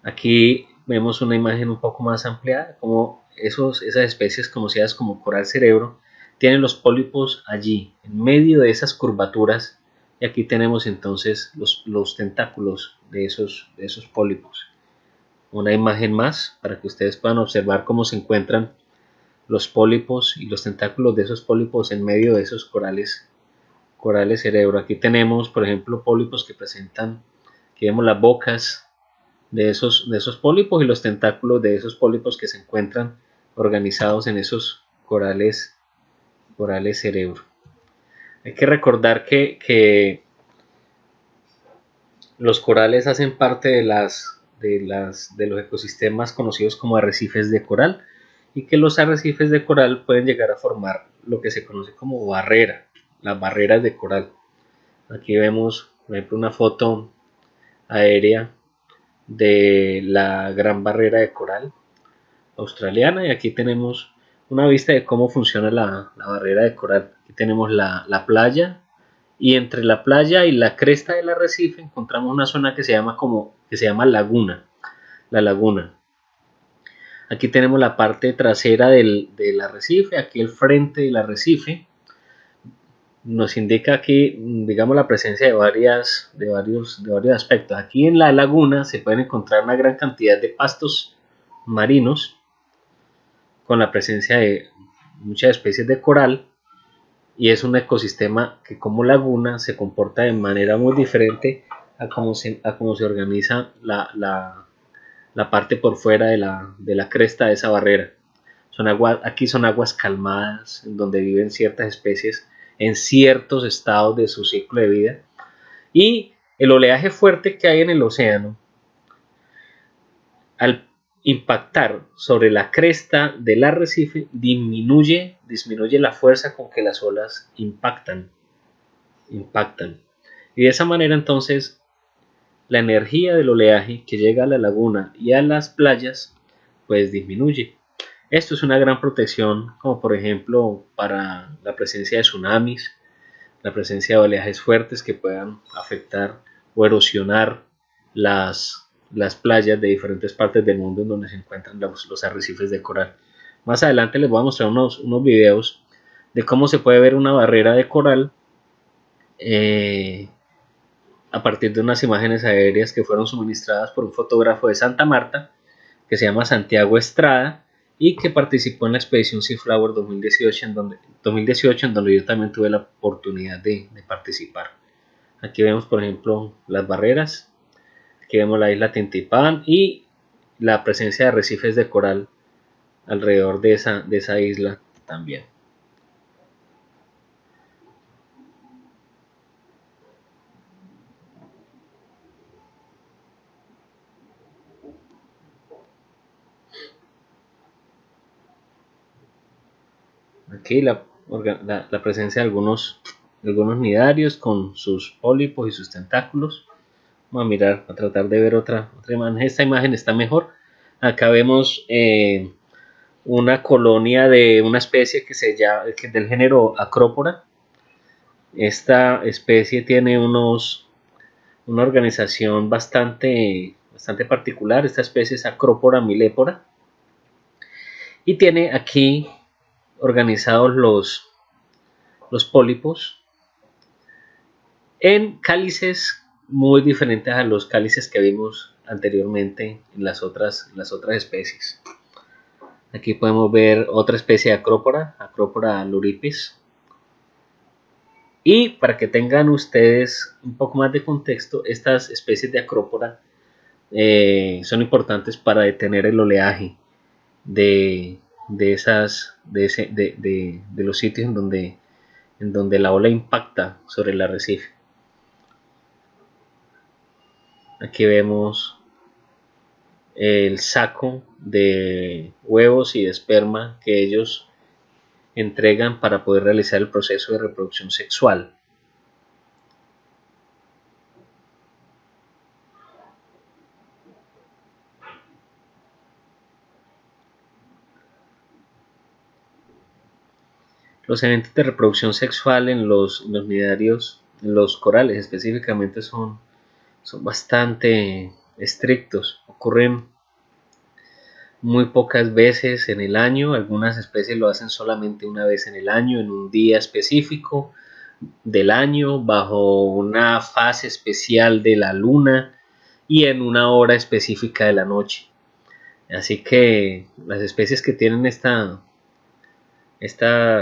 Aquí vemos una imagen un poco más ampliada, como esas especies conocidas como coral cerebro, tienen los pólipos allí, en medio de esas curvaturas, y aquí tenemos entonces los tentáculos de esos pólipos. Una imagen más para que ustedes puedan observar cómo se encuentran los pólipos y los tentáculos de esos pólipos en medio de esos corales cerebro. Aquí tenemos, por ejemplo, pólipos que presentan, aquí vemos las bocas de esos pólipos y los tentáculos de esos pólipos que se encuentran organizados en esos corales cerebro. Hay que recordar que los corales hacen parte de los ecosistemas conocidos como arrecifes de coral, y que los arrecifes de coral pueden llegar a formar lo que se conoce como barrera, las barreras de coral. Aquí vemos, por ejemplo, una foto aérea de la Gran Barrera de Coral australiana, y aquí tenemos una vista de cómo funciona la barrera de coral. Aquí tenemos la playa, y entre la playa y la cresta del arrecife encontramos una zona que se llama laguna, la laguna. Aquí tenemos la parte trasera del arrecife, aquí el frente del arrecife. Nos indica aquí, digamos, la presencia de varios aspectos. Aquí en la laguna se pueden encontrar una gran cantidad de pastos marinos con la presencia de muchas especies de coral, y es un ecosistema que como laguna se comporta de manera muy diferente a cómo se organiza la parte por fuera de la cresta de esa barrera. Aquí son aguas calmadas, en donde viven ciertas especies en ciertos estados de su ciclo de vida, y el oleaje fuerte que hay en el océano, al impactar sobre la cresta del arrecife, disminuye la fuerza con que las olas impactan, y de esa manera entonces la energía del oleaje que llega a la laguna y a las playas pues disminuye. Esto es una gran protección, como por ejemplo para la presencia de tsunamis, la presencia de oleajes fuertes que puedan afectar o erosionar las playas de diferentes partes del mundo en donde se encuentran los arrecifes de coral. Más adelante les voy a mostrar unos videos de cómo se puede ver una barrera de coral a partir de unas imágenes aéreas que fueron suministradas por un fotógrafo de Santa Marta que se llama Santiago Estrada, y que participó en la expedición Seaflower 2018, en donde yo también tuve la oportunidad de participar. Aquí vemos, por ejemplo, las barreras, aquí vemos la isla Tintipán y la presencia de arrecifes de coral alrededor de esa isla. también. Aquí la presencia de algunos nidarios con sus pólipos y sus tentáculos. Vamos a mirar, a tratar de ver otra imagen. Esta imagen está mejor. Acá vemos una colonia de una especie que se llama, del género Acropora. Esta especie tiene una organización bastante particular. Esta especie es Acropora millepora y tiene aquí organizados los pólipos en cálices muy diferentes a los cálices que vimos anteriormente en las otras especies. Aquí podemos ver otra especie de Acropora luripes. Y para que tengan ustedes un poco más de contexto, estas especies de Acropora son importantes para detener el oleaje de los sitios en donde la ola impacta sobre el arrecife. Aquí vemos el saco de huevos y de esperma que ellos entregan para poder realizar el proceso de reproducción sexual. Los eventos de reproducción sexual en los nidarios, en los corales específicamente, son bastante estrictos. Ocurren muy pocas veces en el año. Algunas especies lo hacen solamente una vez en el año, en un día específico del año, bajo una fase especial de la luna y en una hora específica de la noche. Así que las especies que tienen esta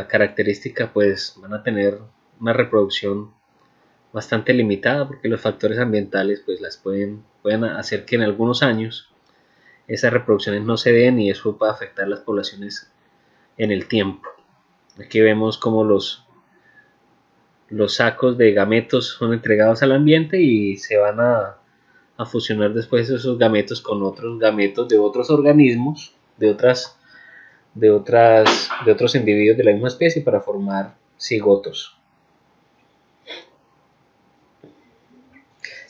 característica pues van a tener una reproducción bastante limitada, porque los factores ambientales pues las pueden hacer que en algunos años esas reproducciones no se den y eso puede afectar las poblaciones en el tiempo. Aquí vemos como los sacos de gametos son entregados al ambiente y se van a fusionar después esos gametos con otros gametos de otros organismos, de otros individuos de la misma especie para formar cigotos.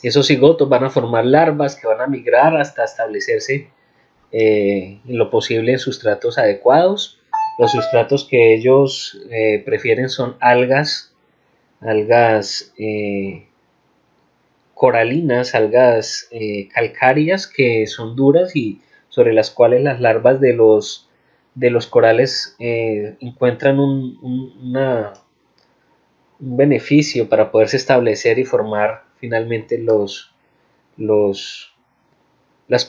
Y esos cigotos van a formar larvas que van a migrar hasta establecerse en lo posible en sustratos adecuados. Los sustratos que ellos prefieren son algas coralinas, algas calcáreas que son duras y sobre las cuales las larvas de los corales encuentran un beneficio para poderse establecer y formar finalmente las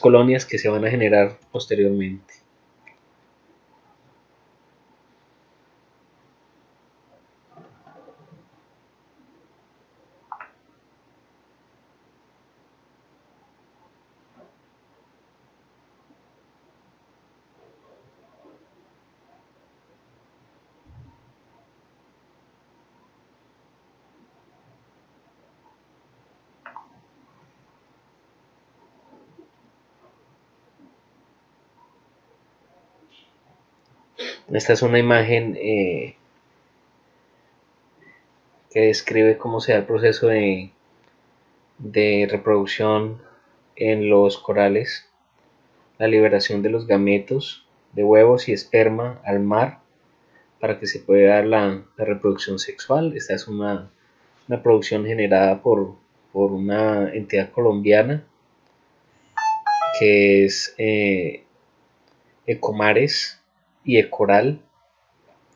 colonias que se van a generar posteriormente. Esta es una imagen que describe cómo se da el proceso de reproducción en los corales, la liberación de los gametos de huevos y esperma al mar para que se pueda dar la reproducción sexual. Esta es una producción generada por una entidad colombiana que es Ecomares y Ecoral,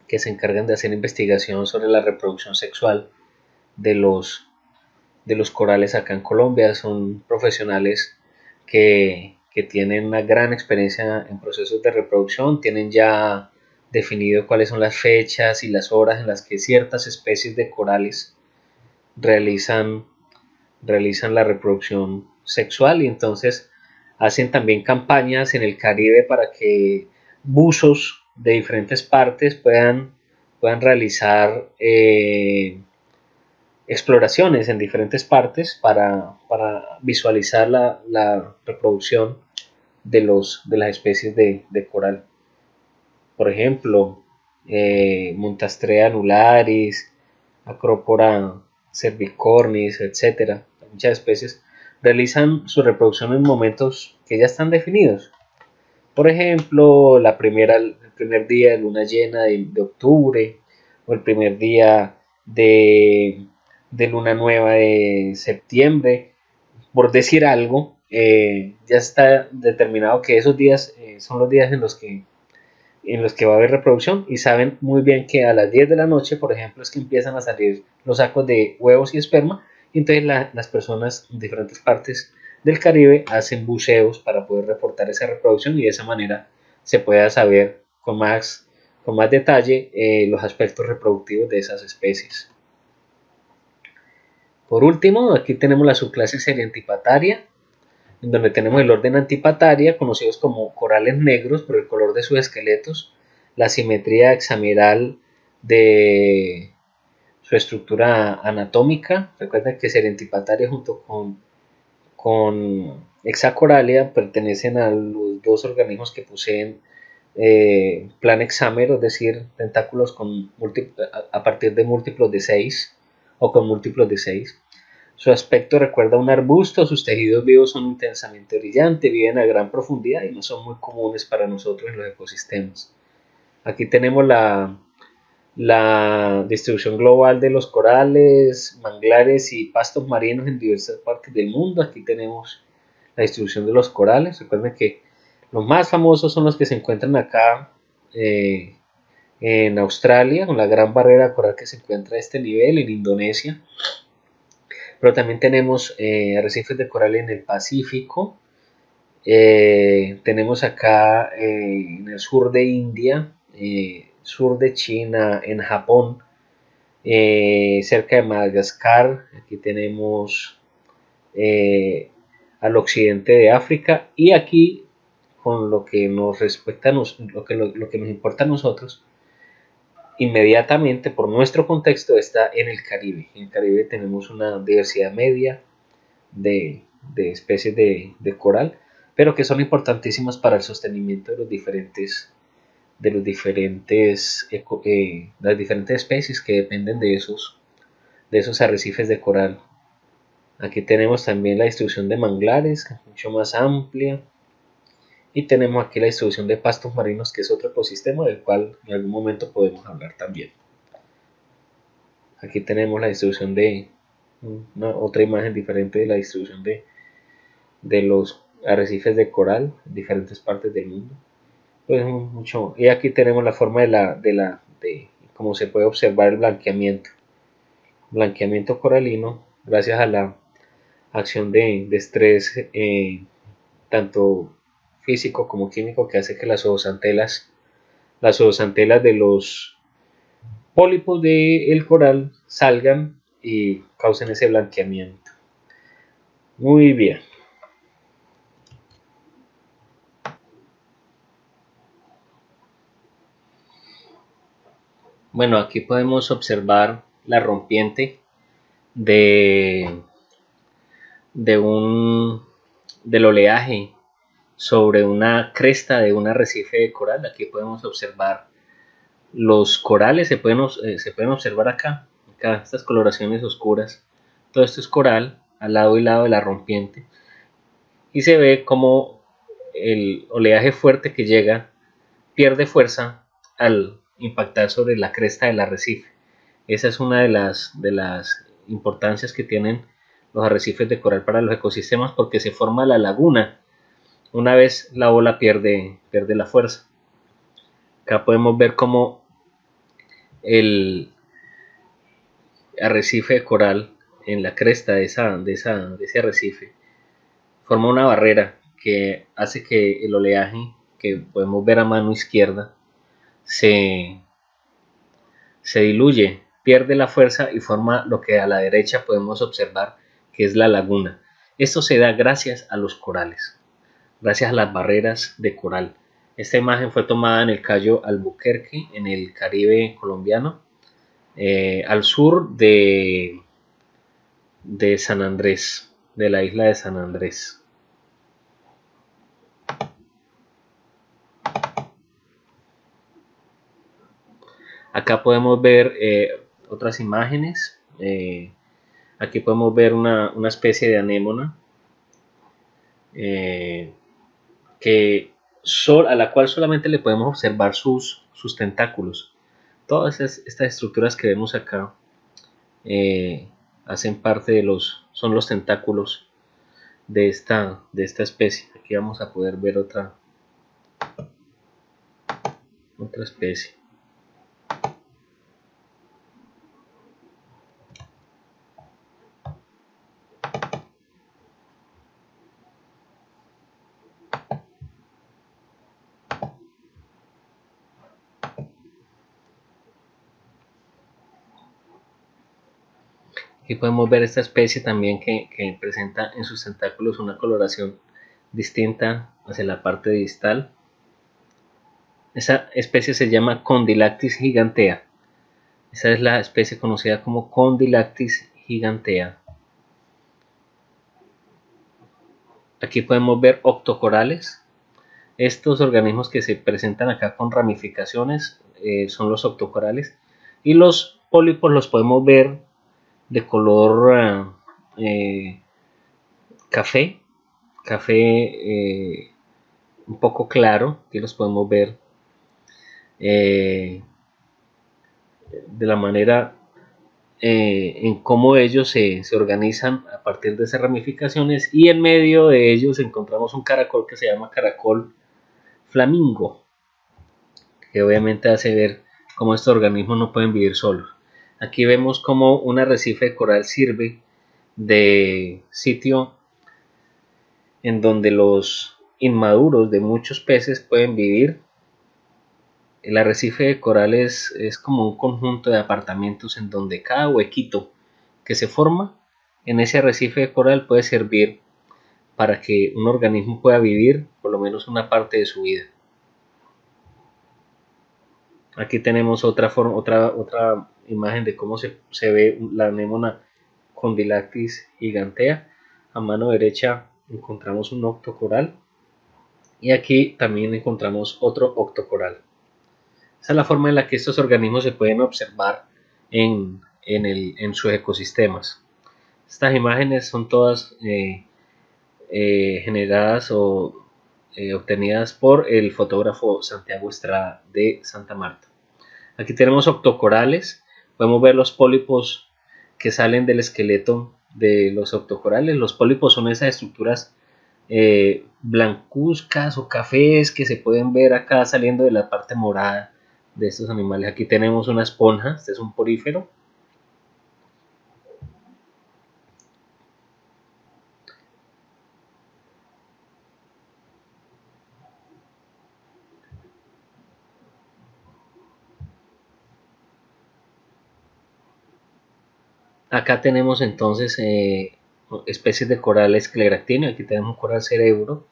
que se encargan de hacer investigación sobre la reproducción sexual de los corales acá en Colombia. Son profesionales que tienen una gran experiencia en procesos de reproducción, tienen ya definido cuáles son las fechas y las horas en las que ciertas especies de corales realizan la reproducción sexual, y entonces hacen también campañas en el Caribe para que buzos de diferentes partes puedan realizar exploraciones en diferentes partes para visualizar la reproducción de las especies de coral. Por ejemplo, Montastrea annularis, Acropora cervicornis, etc. Muchas especies realizan su reproducción en momentos que ya están definidos. Por ejemplo, el primer día de luna llena de octubre, o el primer día de luna nueva de septiembre, por decir algo. Ya está determinado que esos días son los días en los que va a haber reproducción, y saben muy bien que a las 10 de la noche, por ejemplo, es que empiezan a salir los sacos de huevos y esperma, y entonces las personas en diferentes partes del Caribe hacen buceos para poder reportar esa reproducción, y de esa manera se pueda saber con más detalle los aspectos reproductivos de esas especies. Por último, aquí tenemos la subclase Seriantipataria, en donde tenemos el orden Antipataria, conocidos como corales negros por el color de sus esqueletos, la simetría hexameral de su estructura anatómica. Recuerden que Seriantipataria junto con Hexacoralia pertenecen a los dos organismos que poseen plan hexámero, es decir, tentáculos a partir de múltiplos de 6 o con múltiplos de 6. Su aspecto recuerda a un arbusto, sus tejidos vivos son intensamente brillantes, viven a gran profundidad y no son muy comunes para nosotros en los ecosistemas. Aquí tenemos la distribución global de los corales, manglares y pastos marinos en diversas partes del mundo. Aquí tenemos la distribución de los corales. Recuerden que los más famosos son los que se encuentran acá en Australia, con la gran barrera coral que se encuentra a este nivel, en Indonesia. Pero también tenemos arrecifes de coral en el Pacífico. Tenemos acá en el sur de India, sur de China, en Japón, cerca de Madagascar. Aquí tenemos al occidente de África, y aquí, con lo que nos respecta, lo que nos importa a nosotros, inmediatamente por nuestro contexto, está en el Caribe. En el Caribe tenemos una diversidad media de especies de coral, pero que son importantísimas para el sostenimiento de las diferentes especies que dependen de esos arrecifes de coral. Aquí tenemos también la distribución de manglares, que es mucho más amplia, y tenemos aquí la distribución de pastos marinos, que es otro ecosistema del cual en algún momento podemos hablar también. Aquí tenemos la distribución de otra imagen diferente de la distribución de los arrecifes de coral en diferentes partes del mundo. Pues mucho. Y aquí tenemos la forma de cómo se puede observar el blanqueamiento coralino, gracias a la acción de estrés tanto físico como químico, que hace que las zooxantelas de los pólipos del coral salgan y causen ese blanqueamiento. Muy bien. Bueno, aquí podemos observar la rompiente del oleaje sobre una cresta de un arrecife de coral. Aquí podemos observar los corales, se pueden observar acá estas coloraciones oscuras. Todo esto es coral al lado y lado de la rompiente, y se ve como el oleaje fuerte que llega pierde fuerza al impactar sobre la cresta del arrecife. Esa es una de las importancias que tienen los arrecifes de coral para los ecosistemas, porque se forma la laguna una vez la ola pierde la fuerza. Acá podemos ver cómo el arrecife de coral en la cresta de ese arrecife forma una barrera que hace que el oleaje, que podemos ver a mano izquierda, se diluye, pierde la fuerza y forma lo que a la derecha podemos observar que es la laguna. Esto se da gracias a los corales, gracias a las barreras de coral. Esta imagen fue tomada en el Cayo Albuquerque, en el Caribe colombiano, al sur de San Andrés, de la isla de San Andrés. Acá podemos ver otras imágenes. Aquí podemos ver una especie de anémona a la cual solamente le podemos observar sus tentáculos. Todas estas estructuras que vemos acá hacen parte son los tentáculos de esta especie. Aquí vamos a poder ver otra especie. Aquí podemos ver esta especie también que presenta en sus tentáculos una coloración distinta hacia la parte distal. Esa especie se llama Condylactis gigantea. Esa es la especie conocida como Condylactis gigantea. Aquí podemos ver octocorales. Estos organismos que se presentan acá con ramificaciones son los octocorales. Y los pólipos los podemos ver de color café un poco claro. Aquí los podemos ver de la manera en cómo ellos se organizan a partir de esas ramificaciones, y en medio de ellos encontramos un caracol que se llama caracol flamingo, que obviamente hace ver cómo estos organismos no pueden vivir solos. Aquí vemos cómo un arrecife de coral sirve de sitio en donde los inmaduros de muchos peces pueden vivir. El arrecife de coral es como un conjunto de apartamentos en donde cada huequito que se forma en ese arrecife de coral puede servir para que un organismo pueda vivir por lo menos una parte de su vida. Aquí tenemos otra imagen de cómo se ve la anémona Condylactis gigantea. A mano derecha encontramos un octocoral y aquí también encontramos otro octocoral. Esa es la forma en la que estos organismos se pueden observar en sus ecosistemas. Estas imágenes son todas generadas o obtenidas por el fotógrafo Santiago Estrada de Santa Marta. Aquí tenemos octocorales. Podemos ver los pólipos que salen del esqueleto de los octocorales. Los pólipos son esas estructuras blancuzcas o cafés que se pueden ver acá saliendo de la parte morada de estos animales. Aquí tenemos una esponja. Este es un porífero. Acá tenemos entonces especies de coral escleractíneo. Aquí tenemos un coral cerebro.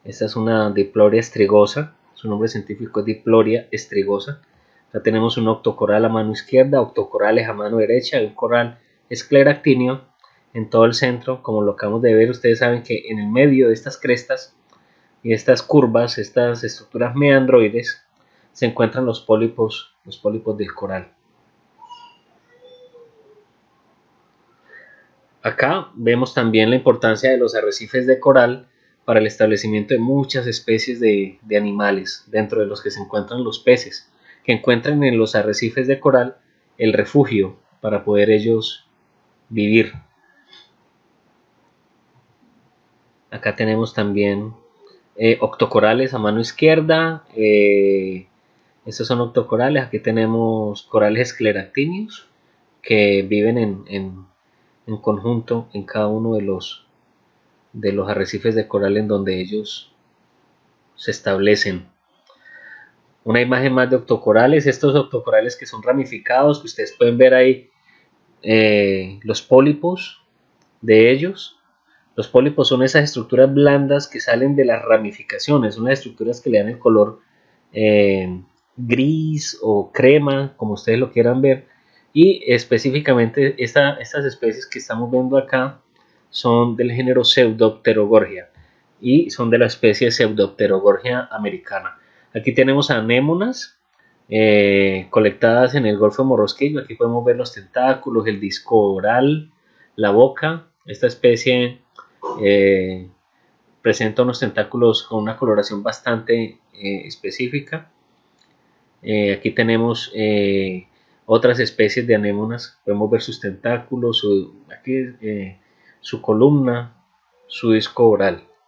Esta es una Diploria strigosa. Su nombre científico es Diploria strigosa. Acá tenemos un octocoral a mano izquierda, octocorales a mano derecha y un coral escleractíneo en todo el centro. Como lo acabamos de ver, ustedes saben que en el medio de estas crestas y estas curvas, estas estructuras meandroides, se encuentran los pólipos del coral. Acá vemos también la importancia de los arrecifes de coral para el establecimiento de muchas especies de animales, dentro de los que se encuentran los peces, que encuentran en los arrecifes de coral el refugio para poder ellos vivir. Acá tenemos también octocorales a mano izquierda. Estos son octocorales. Aquí tenemos corales escleractíneos que viven en conjunto en cada uno de los arrecifes de coral en donde ellos se establecen. Una imagen más de octocorales. Estos octocorales que son ramificados, que ustedes pueden ver ahí los pólipos de ellos. Los pólipos son esas estructuras blandas que salen de las ramificaciones, son las estructuras que le dan el color gris o crema, como ustedes lo quieran ver. Y específicamente estas especies que estamos viendo acá son del género Pseudopterogorgia y son de la especie Pseudopterogorgia americana. Aquí tenemos anémonas colectadas en el Golfo de Morrosquillo. Aquí podemos ver los tentáculos, el disco oral, la boca. Esta especie presenta unos tentáculos con una coloración bastante específica. Aquí tenemos otras especies de anémonas. Podemos ver sus tentáculos, su columna, su disco oral.